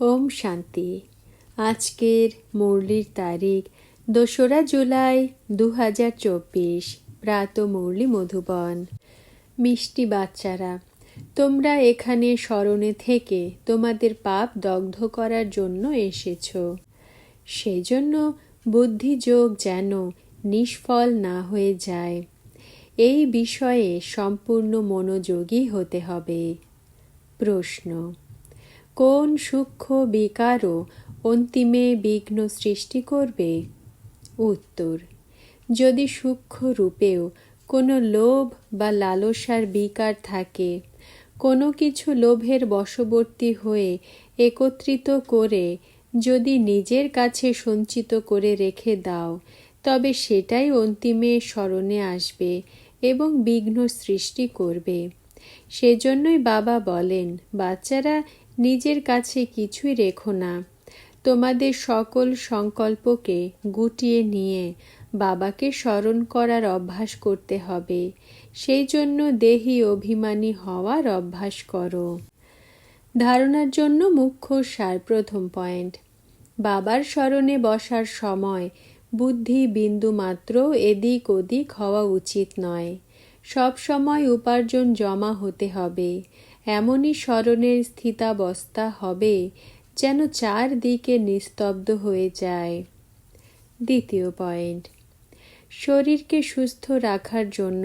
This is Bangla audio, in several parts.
ওম শান্তি। আজকের মুরলির তারিখ 2রা জুলাই 2024। প্রাত মুরলি মধুবন। মিষ্টি বাচ্চারা, তোমরা এখানে স্মরণে থেকে তোমাদের পাপ দগ্ধ করার জন্য এসেছ। সেজন্য বুদ্ধিযোগ যেন নিষ্ফল না হয়ে যায়, এই বিষয়ে সম্পূর্ণ মনোযোগী হতে হবে। প্রশ্ন: কোন সূক্ষ্ম বিকারও অন্তিমে বিঘ্ন সৃষ্টি করবে? উত্তর: যদি সূক্ষ্ম রূপেও কোনো লোভ বা লালসার বিকার থাকে, কোনো কিছু লোভের বশবর্তী হয়ে একত্রিত করে যদি নিজের কাছে সঞ্চিত করে রেখে দাও, তবে সেটাই অন্তিমে স্মরণে আসবে এবং বিঘ্ন সৃষ্টি করবে। সেজন্যই বাবা বলেন, বাচ্চারা, নিজের কাছে কিছুই রেখো না। তোমাদের সকল সংকল্পকে গুটিয়ে নিয়ে বাবাকে স্মরণ করার অভ্যাস করতে হবে। সেই জন্য দেহি অভিমানী হওয়ার অভ্যাস করো। ধারণার জন্য মুখ্য সার। প্রথম পয়েন্ট: বাবার স্মরণে বসার সময় বুদ্ধি বিন্দু মাত্র এদিক ওদিক হওয়া উচিত নয়। সব সময় উপার্জন জমা হতে হবে। এমনই স্মরণের স্থিতাবস্থা হবে যেন চারদিকে নিস্তব্ধ হয়ে যায়। দ্বিতীয় পয়েন্ট: শরীরকে সুস্থ রাখার জন্য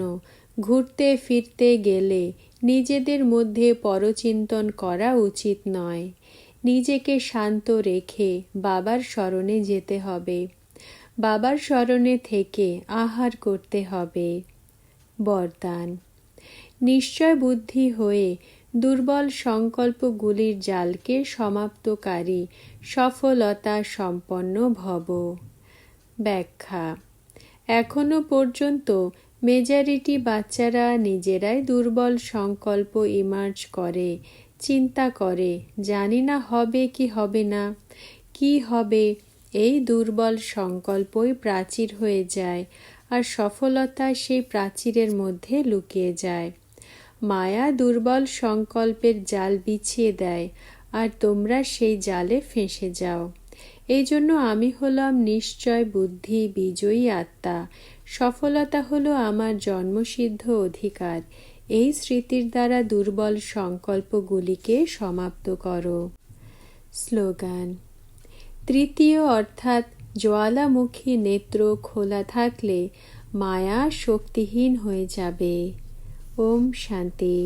ঘুরতে ফিরতে গেলে নিজেদের মধ্যে পরচিন্তন করা উচিত নয়। নিজেকে শান্ত রেখে বাবার স্মরণে যেতে হবে। বাবার স্মরণে থেকে আহার করতে হবে। বরদান: নিশ্চয় বুদ্ধি হয়ে দুর্বল সংকল্পগুলির জালকে সমাপ্তকারী সফলতা সম্পন্ন ভব। ব্যাখ্যা: এখনো পর্যন্ত মেজরিটি বাচ্চারা নিজেরাই দুর্বল সংকল্প ইমার্জ করে, চিন্তা করে, জানি না হবে কি হবে না, কি হবে। এই দুর্বল সংকল্পই প্রাচীর হয়ে যায়, আর সফলতা সেই প্রাচীরের মধ্যে লুকিয়ে যায়। মায়া দুর্বল সংকল্পের জাল বিছিয়ে দেয়, আর তোমরা সেই জালে ফেঁসে যাও। এই জন্য আমি হলাম নিশ্চয় বুদ্ধি বিজয়ী আত্মা। সফলতা হলো আমার জন্মসিদ্ধ অধিকার। এই স্মৃতির দ্বারা দুর্বল সংকল্পগুলিকে সমাপ্ত করো। স্লোগান: তৃতীয় অর্থাৎ জ্বালামুখী নেত্র খোলা থাকলে মায়া শক্তিহীন হয়ে যাবে। ওম শান্তি।